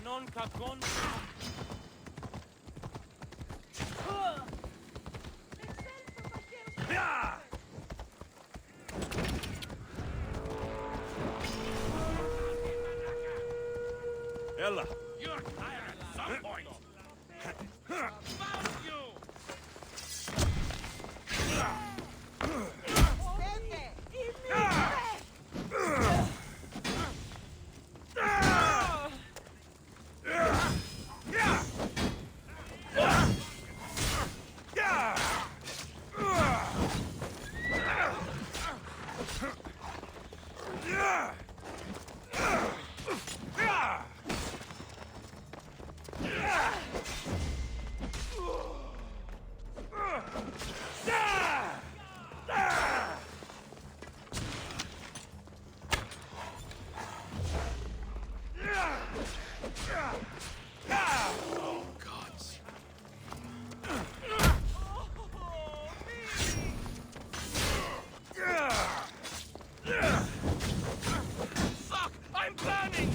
Non κακόν. Ella! You're tired at some point! Found you! Fuck! I'm burning!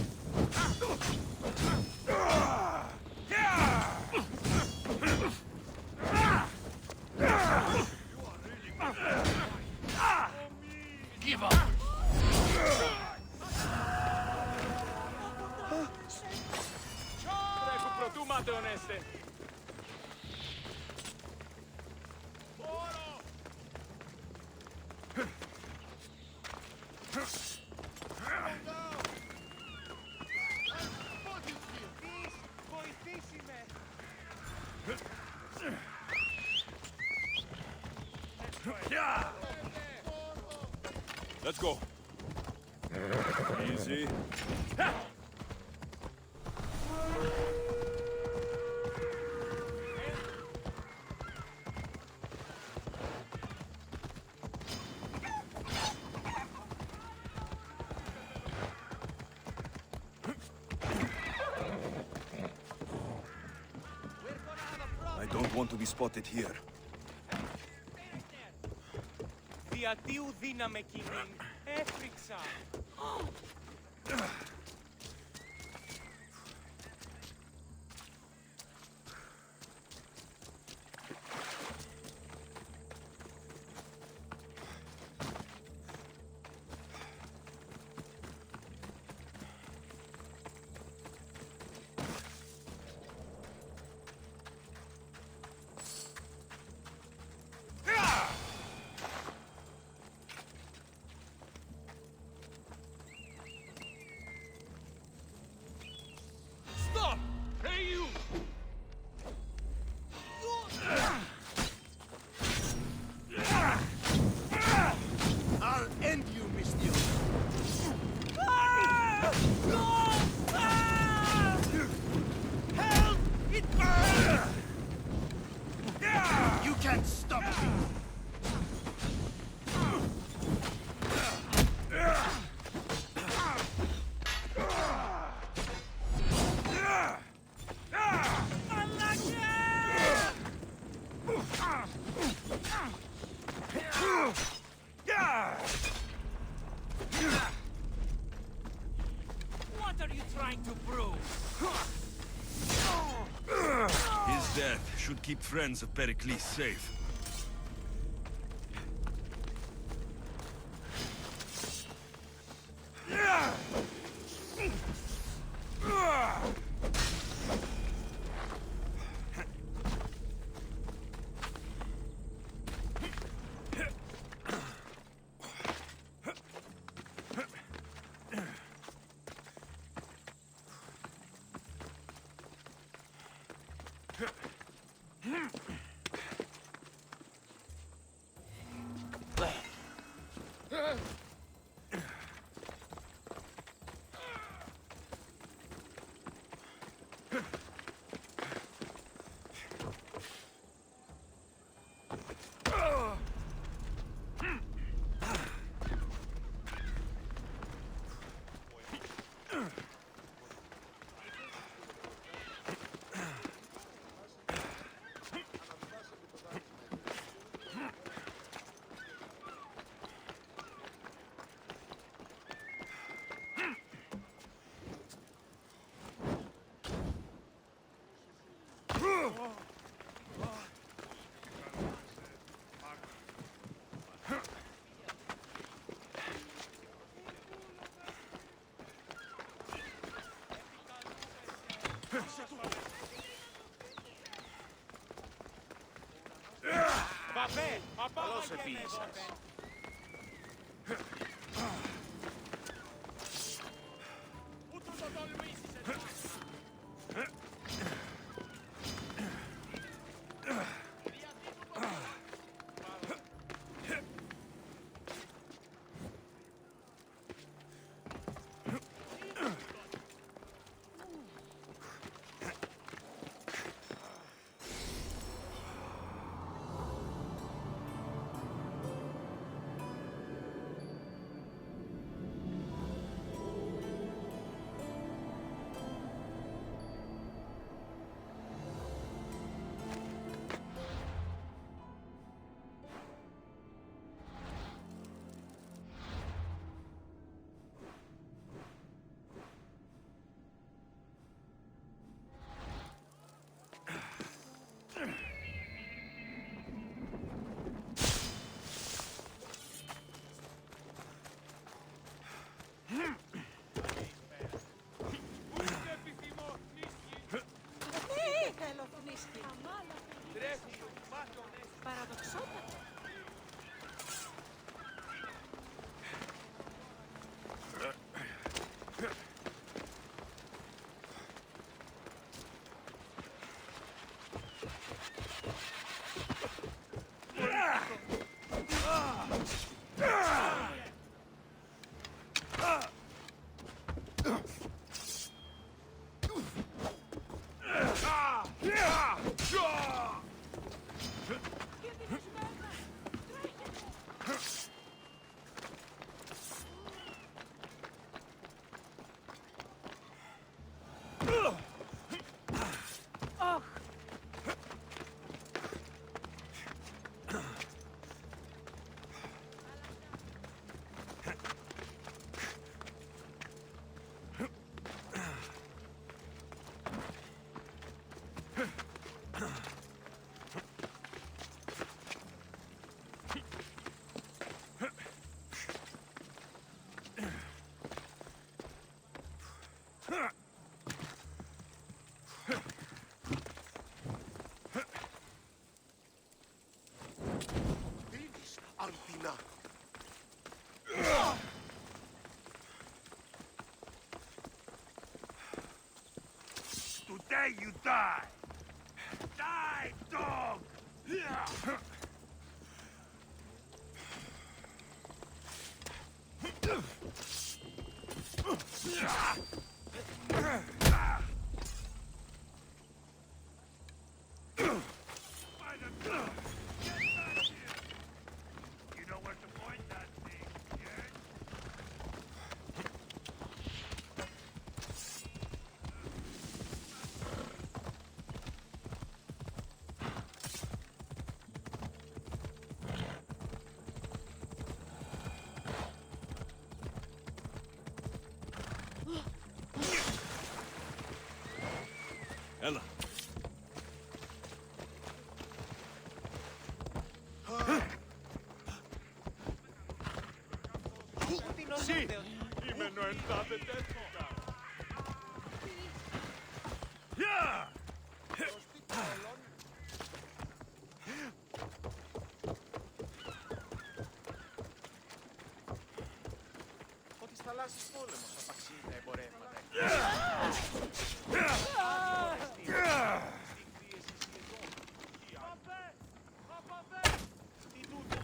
Give up! Τρέχουν πρωτού ματαιωνέστε. Βοηθήσιμε! Let's go. Easy. I don't want to be spotted here. Διατίου δύναμε κοινήν. Έφρυξα. Stop! Hey, you! I'll end you, Mr. Help! It burns! You can't stop me! What are you trying to prove? His death should keep friends of Pericles safe. Καλώς επίησας. Πού του το τολμήσεις εσύ. Παραδοξότατο. Δίνεις, Αλπίνα. Today you die! Die, dog! You know where to point that thing, yes? Ella. Sì, είμαι νοεντάτε τέτοια. Yeah! Ότι θαλάσσης πόλεμος απαξίζει τα εμπορεύματα. Τι τούτο.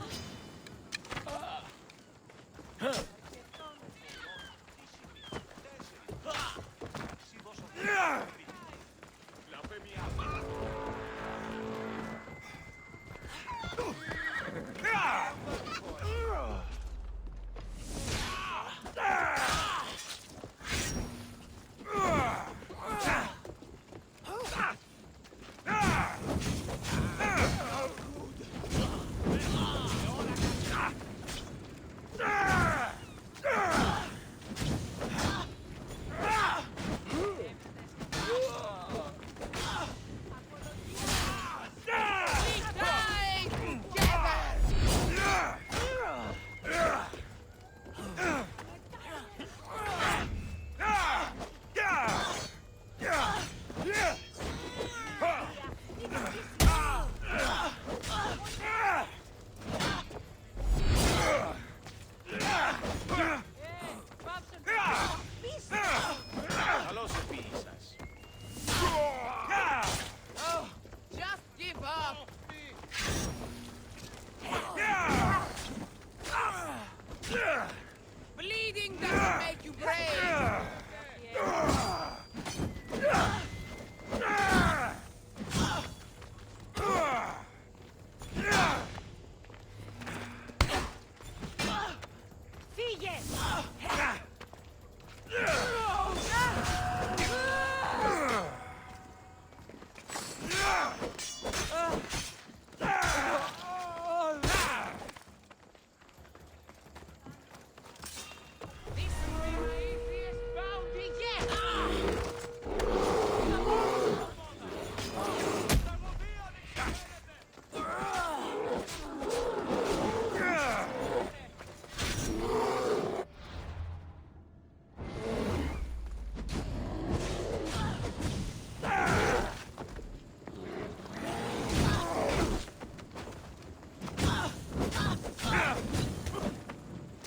This will be my easiest bounty yet!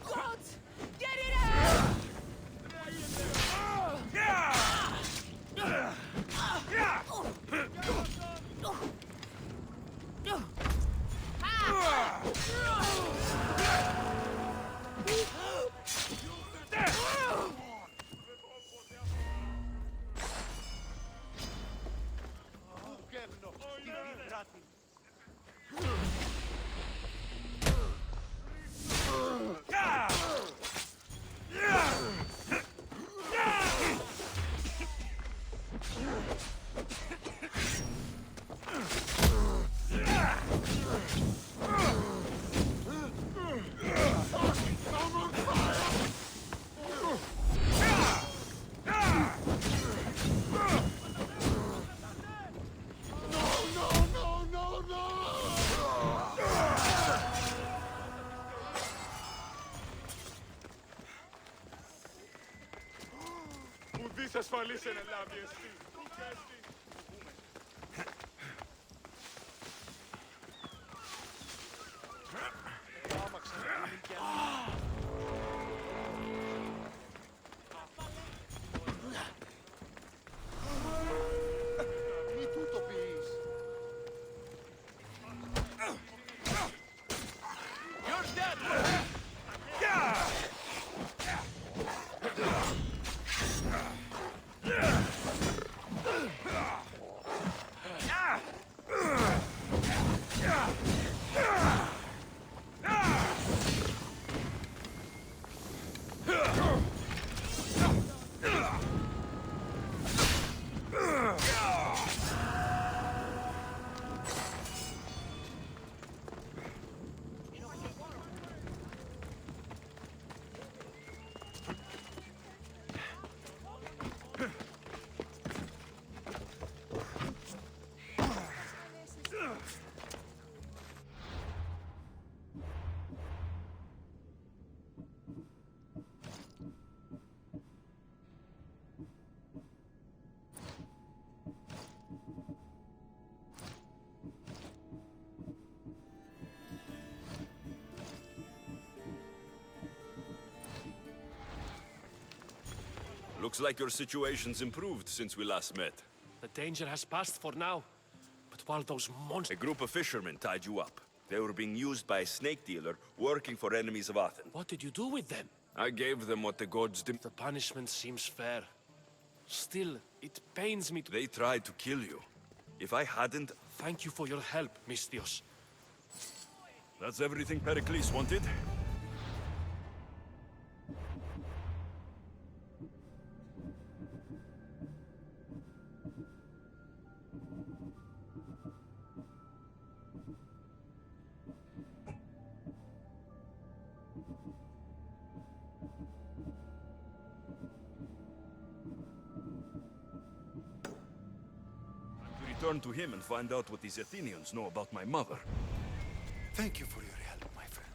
Gods! Get it out! Ουδής ασφαλής εν ελάβει εστί. Μη τούτο πεις. You're dead! Looks like your situation's improved since we last met. The danger has passed for now. But while those A monsters... group of fishermen tied you up. They were being used by a snake dealer working for enemies of Athens. What did you do with them? I gave them what the gods did. The punishment seems fair. Still, it pains me to... They tried to kill you. If I hadn't... Thank you for your help, Misthios. That's everything Pericles wanted? Return to him and find out what these Athenians know about my mother. Thank you for your help, my friend.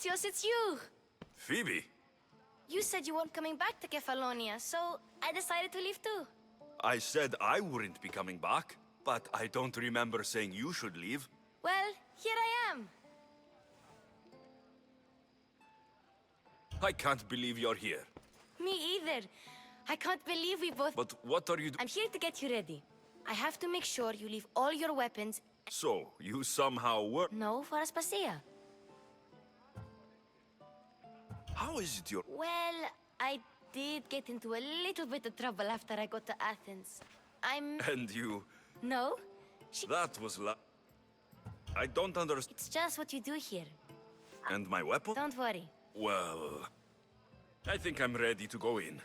Alexios, it's you! Phoebe? You said you weren't coming back to Kefalonia, so I decided to leave too. I said I wouldn't be coming back, but I don't remember saying you should leave. Well, here I am. I can't believe you're here. Me either. I can't believe we both... But what are you I'm here to get you ready. I have to make sure you leave all your weapons... So, you somehow were... No, for Aspasia. How is it you're... Well, I did get into a little bit of trouble after I got to Athens. I'm... And you... No? That was I don't understand... It's just what you do here. And my weapon? Don't worry. Well... I think I'm ready to go in.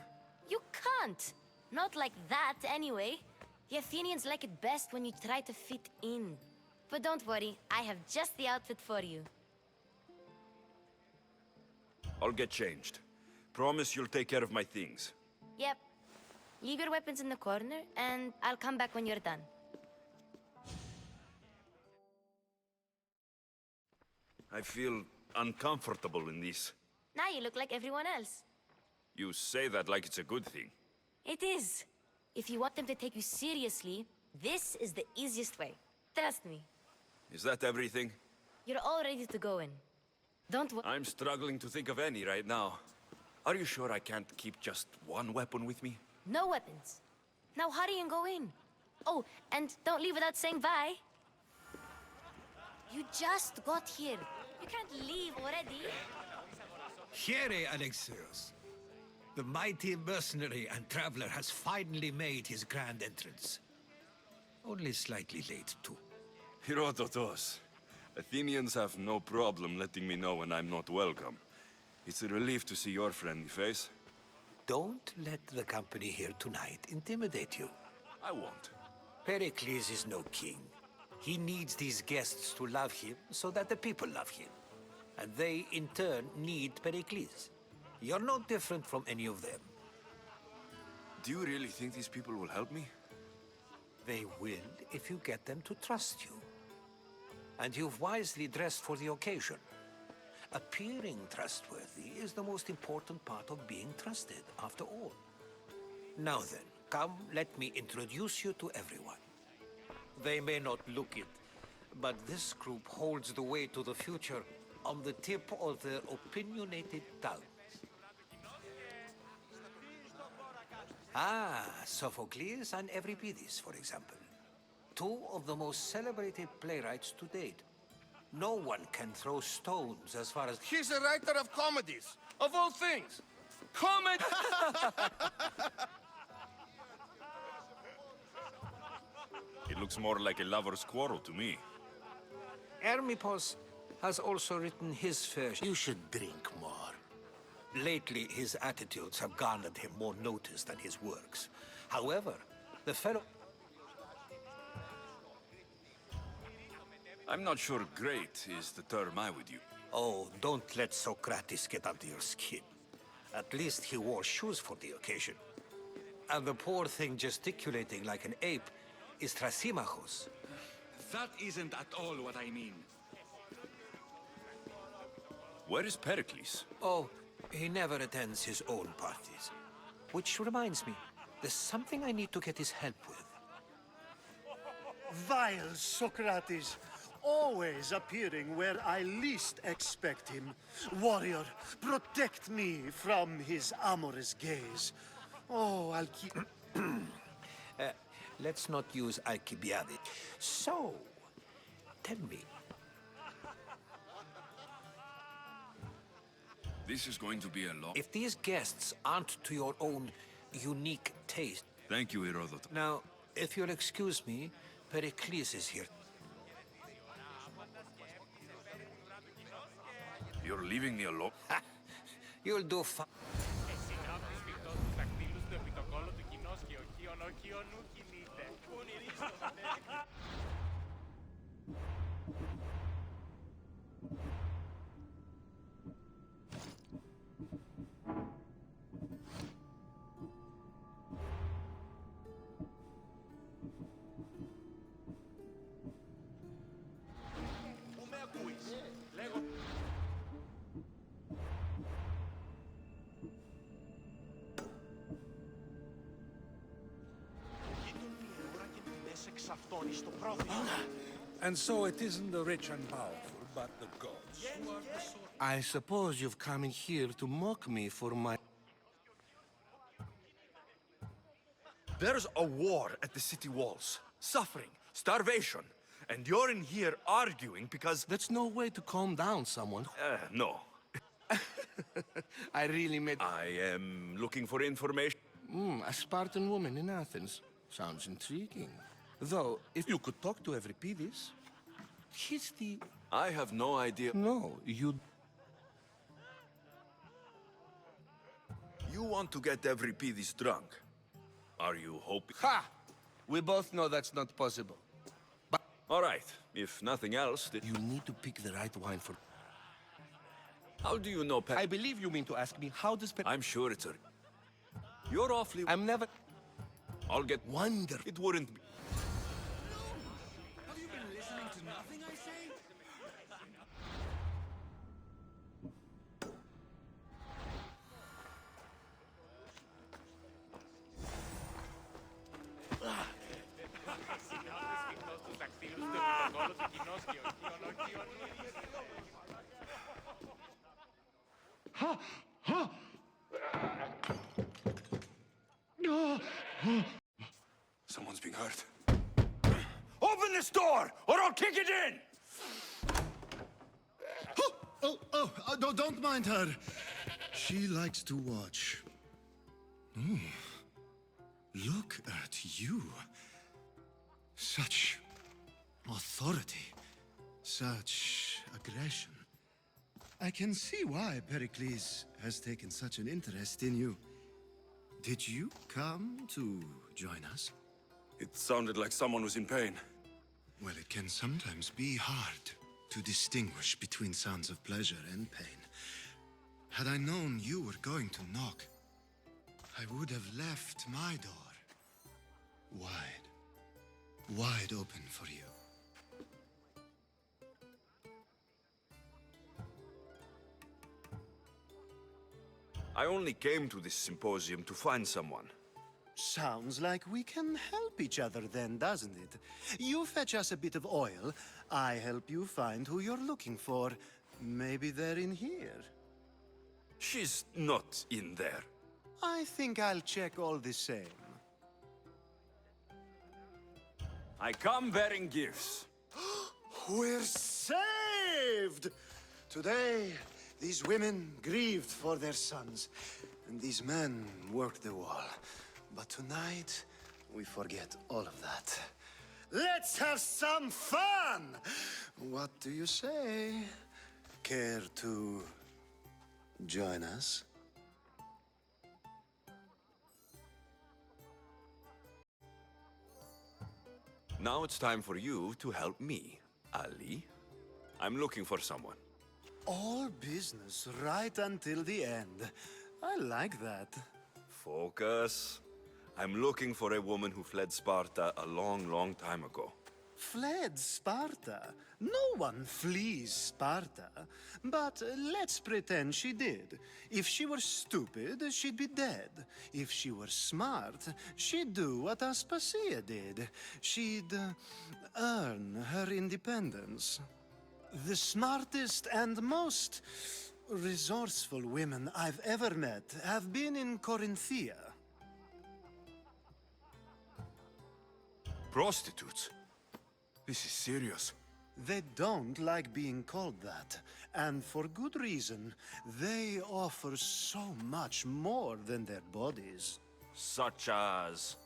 You can't. Not like that, anyway. The Athenians like it best when you try to fit in. But don't worry, I have just the outfit for you. I'll get changed. Promise you'll take care of my things. Yep. Leave your weapons in the corner, and I'll come back when you're done. I feel uncomfortable in this. Now you look like everyone else. You say that like it's a good thing. It is. If you want them to take you seriously, this is the easiest way. Trust me. Is that everything? You're all ready to go in. Don't worry. I'm struggling to think of any right now. Are you sure I can't keep just one weapon with me? No weapons. Now hurry and go in. Oh, and don't leave without saying bye. You just got here. You can't leave already. Here, Alexios. The mighty mercenary and traveler has finally made his grand entrance. Only slightly late, too. Herodotos. Athenians have no problem letting me know when I'm not welcome. It's a relief to see your friendly face. Don't let the company here tonight intimidate you. I won't. Pericles is no king. He needs these guests to love him so that the people love him. And they, in turn, need Pericles. You're no different from any of them. Do you really think these people will help me? They will if you get them to trust you. And you've wisely dressed for the occasion. Appearing trustworthy is the most important part of being trusted, after all. Now then, come, let me introduce you to everyone. They may not look it, but this group holds the way to the future on the tip of their opinionated tongues. Ah, Sophocles and Euripides, for example. Two of the most celebrated playwrights to date. No one can throw stones as far as... He's a writer of comedies, of all things. Comedy! It looks more like a lover's quarrel to me. Hermippos has also written his fair... You should drink more. Lately, his attitudes have garnered him more notice than his works. However, the fellow... I'm not sure great is the term I would use. Oh, don't let Socrates get under your skin. At least he wore shoes for the occasion. And the poor thing gesticulating like an ape is Thrasymachos. That isn't at all what I mean. Where is Pericles? Oh, he never attends his own parties. Which reminds me, there's something I need to get his help with. Vile Socrates, always appearing where I least expect him. Warrior, protect me from his amorous gaze. Oh, I'll keep... Let's not use Alcibiades. So, tell me, This is going to be a long... if these guests aren't to your own unique taste... Thank you, Herodotus. Now, if you'll excuse me, Pericles is here. You're leaving me alone? You'll do fine. Εσύ να τους φυτός τους δακτύλους του επί το κόλο του κοινός και ο νου κινείται. And so it isn't the rich and powerful, but the gods who are the source. I suppose you've come in here to mock me for my... There's a war at the city walls. Suffering, starvation. And you're in here arguing because... That's no way to calm down someone. No. I really made... I am looking for information. A Spartan woman in Athens. Sounds intriguing. Though, if you could talk to Euripides, he's the... I have no idea. No, you... You want to get Euripides drunk. Are you hoping... Ha! We both know that's not possible. All right, if nothing else... You need to pick the right wine for... How do you know I believe you mean to ask me, how does... I'm sure it's a... You're awfully... I'm never... I'll get... Wonder... It wouldn't be... Have you been listening to nothing I say? Σφιχτός τους δακτύλους του πρωτοκόλλου του κοινός και οχίων. Someone's being hurt. Open this door, or I'll kick it in! Don't mind her. She likes to watch. Look at you. Such authority. Such aggression. I can see why Pericles has taken such an interest in you. Did you come to join us? It sounded like someone was in pain. Well, it can sometimes be hard to distinguish between sounds of pleasure and pain. Had I known you were going to knock, I would have left my door wide open for you. I only came to this symposium to find someone. Sounds like we can help each other then, doesn't it? You fetch us a bit of oil, I help you find who you're looking for. Maybe they're in here. She's not in there. I think I'll check all the same. I come bearing gifts. We're saved! Today, these women grieved for their sons, and these men worked the wall. But tonight, we forget all of that. Let's have some fun! What do you say? Care to join us? Now it's time for you to help me, Ali. I'm looking for someone. All business right until the end. I like that. Focus. I'm looking for a woman who fled Sparta a long, long time ago. Fled Sparta? No one flees Sparta. But let's pretend she did. If she were stupid, she'd be dead. If she were smart, she'd do what Aspasia did. She'd earn her independence. The smartest and most resourceful women I've ever met have been in Corinthia. Prostitutes? This is serious. They don't like being called that, and for good reason. They offer so much more than their bodies. Such as...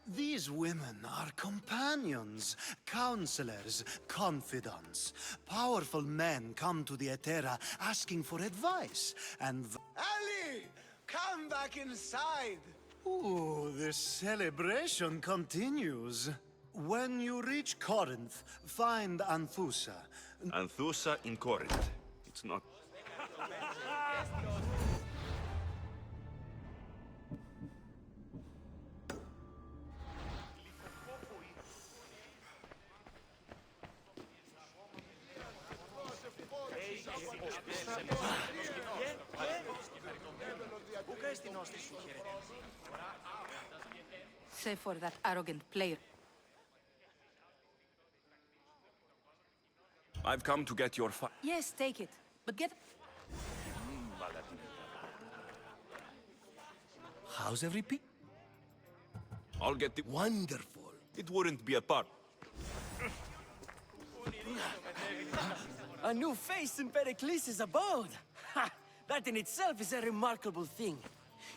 These women are companions, counselors, confidants. Powerful men come to the Etera asking for advice, and... Ali! Come back inside! Ooh, the celebration continues. When you reach Corinth, find Anthusa. Anthusa in Corinth. It's not... Save for that arrogant player. I've come to get your fi- Yes, take it. But get... How's every pe... I'll get the... Wonderful. It wouldn't be a part. A new face in Pericles' abode. Ha! That in itself is a remarkable thing.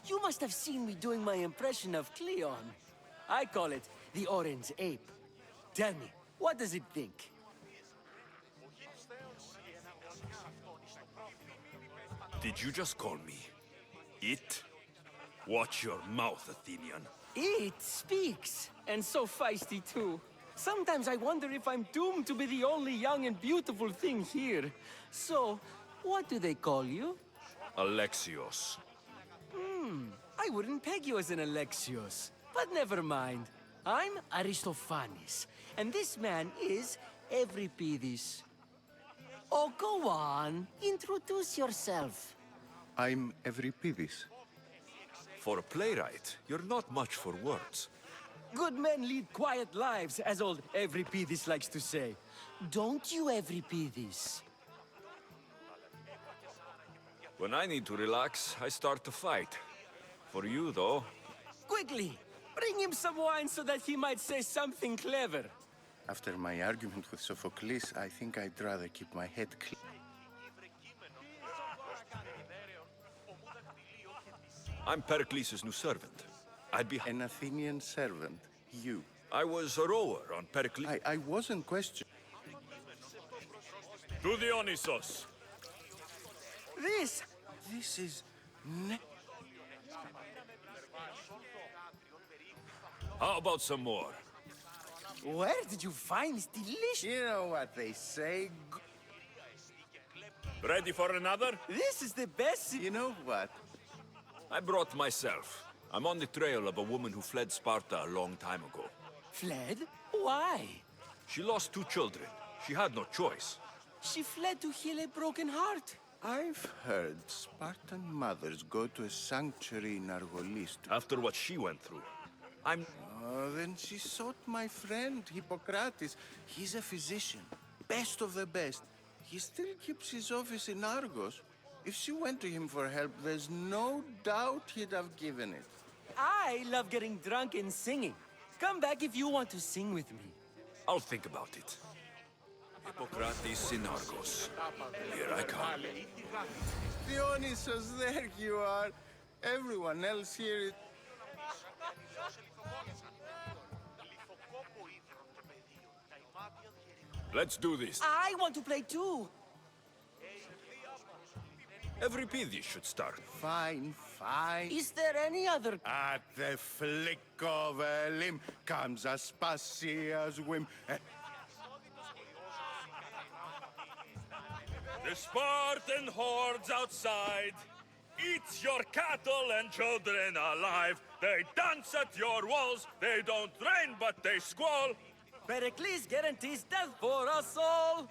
You must have seen me doing my impression of Cleon. I call it the Orange Ape. Tell me, what does it think? Did you just call me it? Watch your mouth, Athenian. It speaks, and so feisty too. Sometimes I wonder if I'm doomed to be the only young and beautiful thing here. So, what do they call you? Alexios. I wouldn't peg you as an Alexios. But never mind. I'm Aristophanes, and this man is Euripides. Oh, go on. Introduce yourself. I'm Euripides. For a playwright, you're not much for words. Good men lead quiet lives, as old Euripides likes to say. Don't you, Euripides? When I need to relax, I start to fight. For you, though, Quickly, bring him some wine so that he might say something clever. After my argument with Sophocles, I think I'd rather keep my head clean. I'm Pericles' new servant. I'd be... An Athenian servant, you. I was a rower on Pericles... I wasn't questioned. To Dionysos! This This is... How about some more? Where did you find this delicious... You know what they say. Ready for another? This is the best... You know what? I brought myself. I'm on the trail of a woman who fled Sparta a long time ago. Fled? Why? She lost 2 children. She had no choice. She fled to heal a broken heart. I've heard Spartan mothers go to a sanctuary in Argolis to... After what she went through, I'm... Then she sought my friend, Hippocrates. He's a physician, best of the best. He still keeps his office in Argos. If she went to him for help, there's no doubt he'd have given it. I love getting drunk and singing. Come back if you want to sing with me. I'll think about it. Hippocrates in Argos. Here I come. Dionysus, there you are. Everyone else here is... Let's do this. I want to play too. Euripides should start. Fine, fine. Is there any other... At the flick of a limb comes Aspasia's whim. The Spartan hordes outside eat your cattle and children alive. They dance at your walls. They don't rain, but they squall. Pericles guarantees death for us all.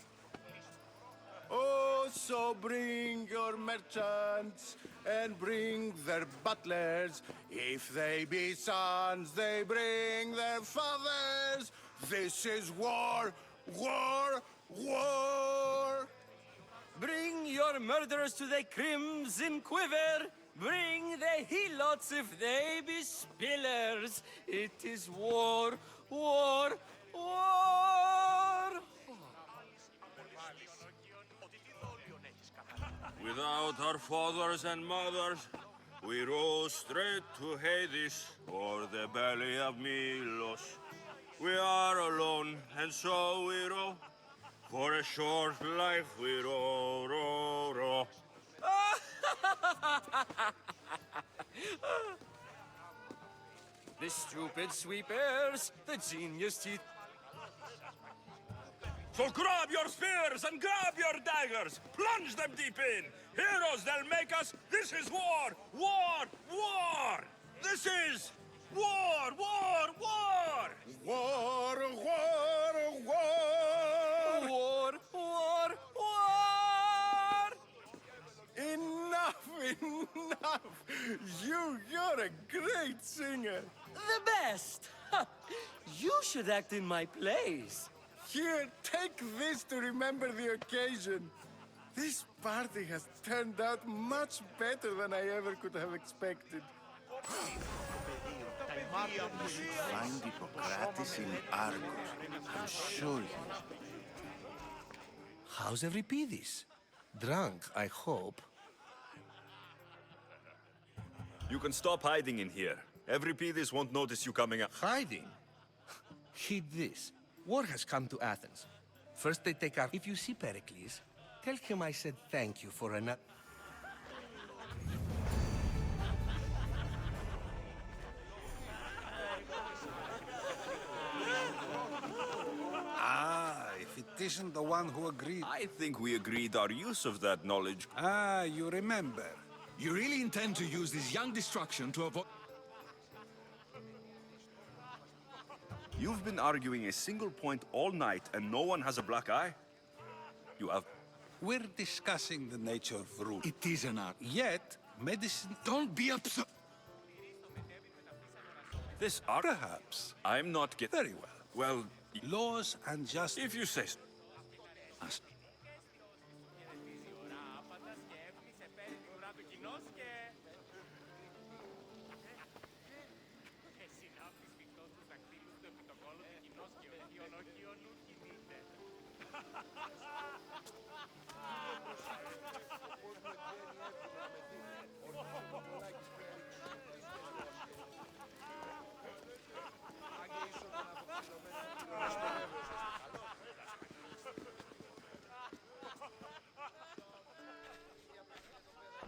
Oh, so bring your merchants and bring their butlers. If they be sons, they bring their fathers. This is war, war, war. Bring your murderers to the crimson quiver. Bring the helots if they be spillers. It is war, war, war. Without our fathers and mothers, we row straight to Hades or the belly of Milos. We are alone, and so we row. For a short life we row, row, row. The stupid sweepers, the genius teeth. So grab your spears and grab your daggers. Plunge them deep in. Heroes they'll make us. This is war, war, war. This is war, war, war. War, war, war. War, war, war! Enough, enough. You're a great singer. The best! Ha! You should act in my plays. Here, take this to remember the occasion. This party has turned out much better than I ever could have expected. Find Hippocrates in Argos. I'm sure you will. How's Euripides? Drunk, I hope. You can stop hiding in here. Euripides won't notice you coming up. Hiding? Heed this. War has come to Athens. First they take our... If you see Pericles, tell him I said thank you for an... Ah, if it isn't the one who agreed. I think we agreed our use of that knowledge. Ah, you remember. You really intend to use this young destruction to avoid... You've been arguing a single point all night and no one has a black eye? You have... We're discussing the nature of rule. It is an art. Yet, medicine... Don't be upset. This art... Perhaps. I'm not getting... Very well. Well, Laws and justice. if you say so.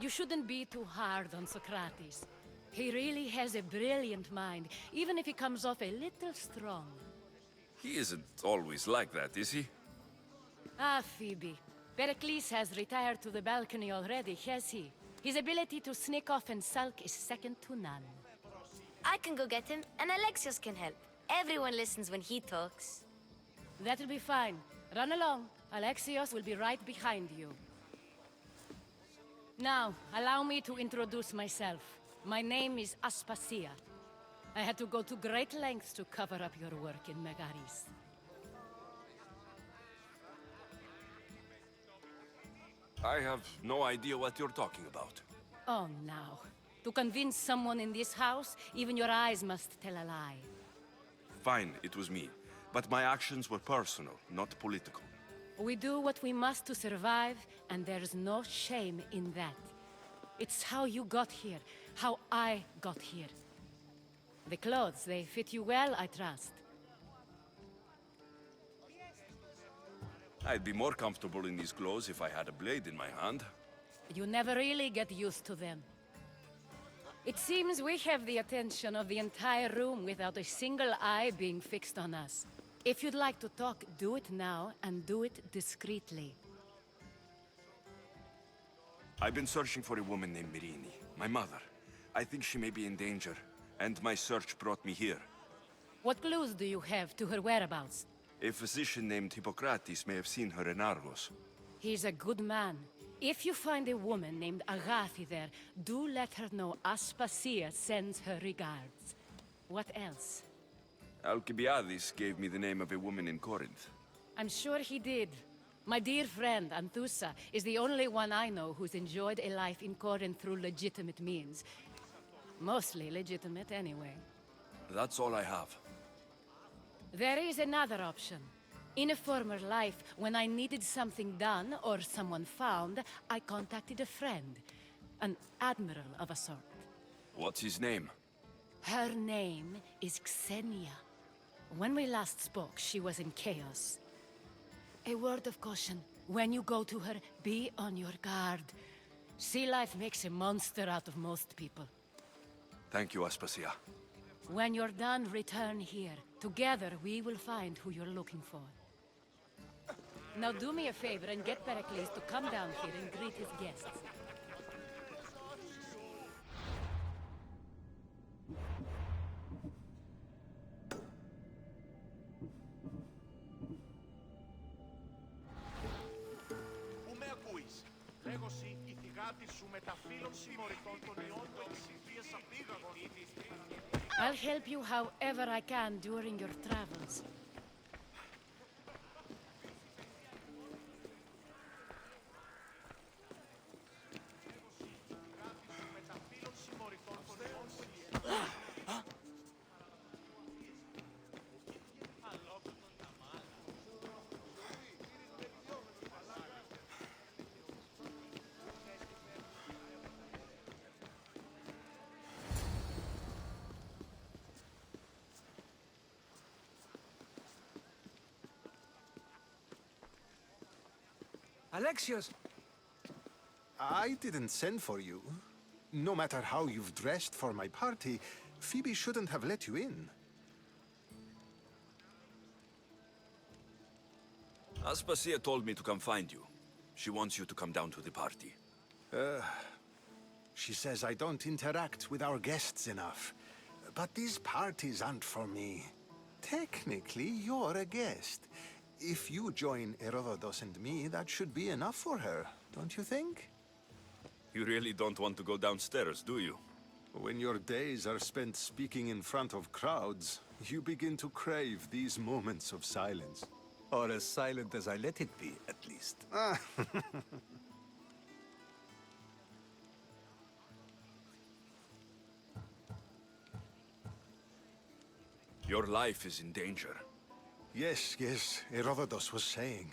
You shouldn't be too hard on Socrates. He really has a brilliant mind, even if he comes off a little strong. He isn't always like that, is he? Ah, Phoebe. Pericles has retired to the balcony already, has he? His ability to sneak off and sulk is second to none. I can go get him, and Alexios can help. Everyone listens when he talks. That'll be fine. Run along. Alexios will be right behind you. Now, allow me to introduce myself. My name is Aspasia. I had to go to great lengths to cover up your work in Megaris. I have no idea what you're talking about. Oh, now. To convince someone in this house, even your eyes must tell a lie. Fine, it was me. But my actions were personal, not political. We do what we must to survive, and there's no shame in that. It's how you got here, how I got here. The clothes, they fit you well, I trust. I'd be more comfortable in these clothes if I had a blade in my hand. You never really get used to them. It seems we have the attention of the entire room without a single eye being fixed on us. If you'd like to talk, do it now, and do it discreetly. I've been searching for a woman named Mirini, my mother. I think she may be in danger, and my search brought me here. What clues do you have to her whereabouts? A physician named Hippocrates may have seen her in Argos. He's a good man. If you find a woman named Agathi there, do let her know Aspasia sends her regards. What else? Alcibiades gave me the name of a woman in Corinth. I'm sure he did. My dear friend, Anthusa, is the only one I know who's enjoyed a life in Corinth through legitimate means. Mostly legitimate, anyway. That's all I have. There is another option. In a former life, when I needed something done or someone found, I contacted a friend. An admiral of a sort. What's his name? Her name is Xenia. When we last spoke, she was in chaos. A word of caution. When you go to her, be on your guard. Sea life makes a monster out of most people. Thank you, Aspasia. When you're done, return here. Together, we will find who you're looking for. Now do me a favor and get Pericles to come down here and greet his guests. Πού με ακούεις? Λέγω συ, η θυγάτη σου με τα φύλλων συμμοριτών των ιών που εξυπίες απήγαγον. I'll help you however I can during your travels. Alexios! I didn't send for you. No matter how you've dressed for my party, Phoebe shouldn't have let you in. Aspasia told me to come find you. She wants you to come down to the party. She says I don't interact with our guests enough. But these parties aren't for me. Technically, you're a guest. If you join Herodotus and me, that should be enough for her, don't you think? You really don't want to go downstairs, do you? When your days are spent speaking in front of crowds, you begin to crave these moments of silence. Or as silent as I let it be, at least. Your life is in danger. Yes, Herodotus was saying.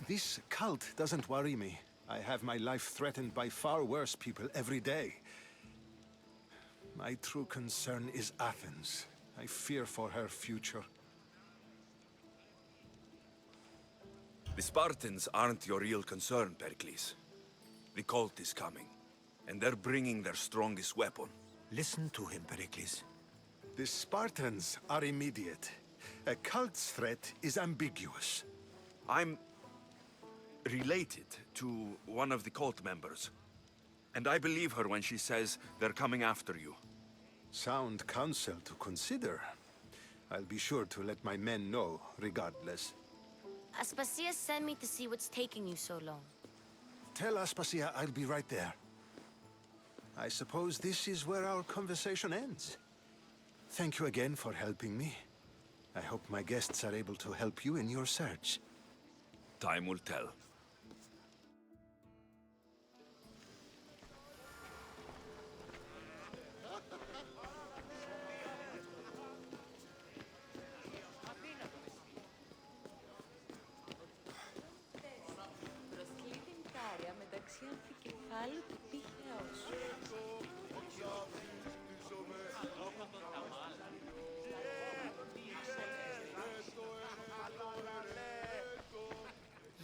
This cult doesn't worry me. I have my life threatened by far worse people every day. My true concern is Athens. I fear for her future. The Spartans aren't your real concern, Pericles. The cult is coming, and they're bringing their strongest weapon. Listen to him, Pericles. The Spartans are immediate. A cult's threat is ambiguous. I'm related to one of the cult members. And I believe her when she says they're coming after you. Sound counsel to consider. I'll be sure to let my men know, regardless. Aspasia sent me to see what's taking you so long. Tell Aspasia I'll be right there. I suppose this is where our conversation ends. Thank you again for helping me. I hope my guests are able to help you in your search. Time will tell.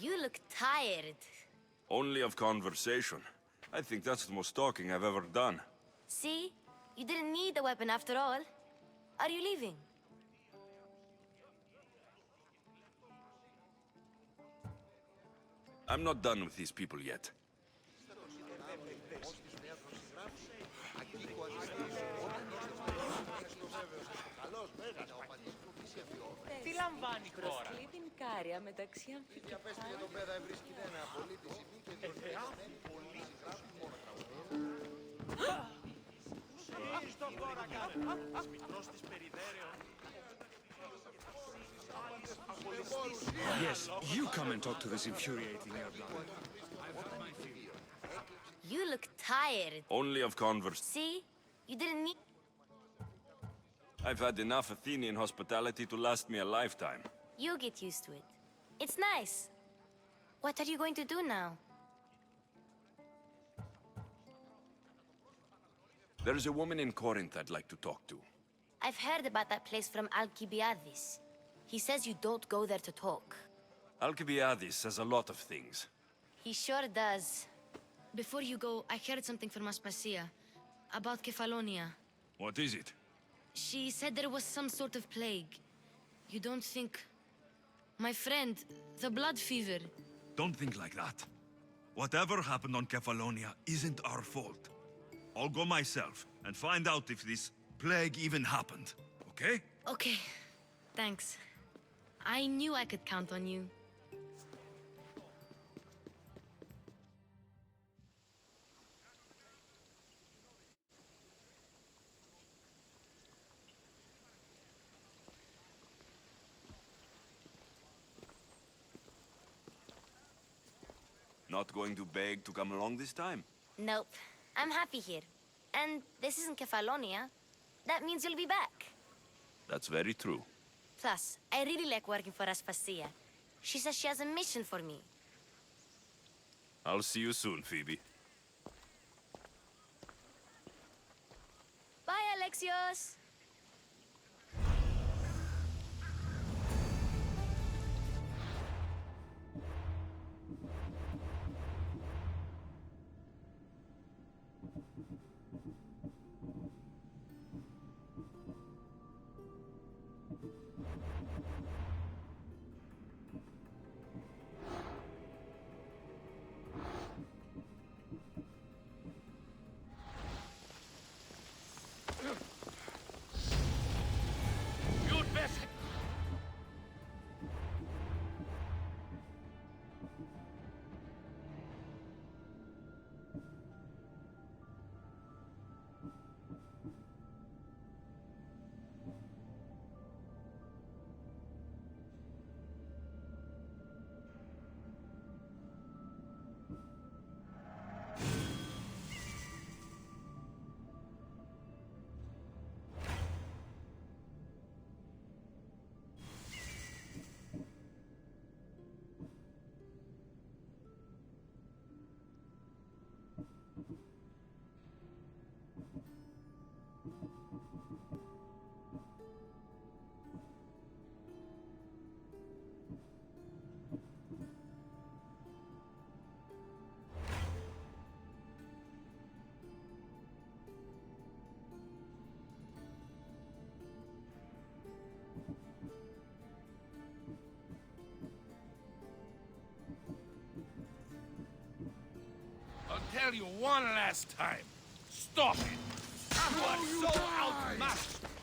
You look tired. Only of conversation. I think that's the most talking I've ever done. See? You didn't need the weapon after all. Are you leaving? I'm not done with these people yet. Τι λαμβάνει η χώρα. Προσκλήτην κάρια μεταξύ αμφικεφάλων. Yes, you come and talk to this infuriating airline. You look tired. Only of conversation. See? You didn't need... I've had enough Athenian hospitality to last me a lifetime. You get used to it. It's nice. What are you going to do now? There's a woman in Corinth I'd like to talk to. I've heard about that place from Alcibiades. He says you don't go there to talk. Alcibiades says a lot of things. He sure does. Before you go, I heard something from Aspasia about Kefalonia. What is it? She said there was some sort of plague. You don't think... My friend, the blood fever. Don't think like that. Whatever happened on Kefalonia isn't our fault. I'll go myself and find out if this plague even happened, okay? Okay, thanks. I knew I could count on you. Not going to beg to come along this time? Nope. I'm happy here. And this isn't Kefalonia. That means you'll be back. That's very true. Plus, I really like working for Aspasia. She says she has a mission for me. I'll see you soon, Phoebe. Bye, Alexios! tell you one last time. Stop it! You are so outmatched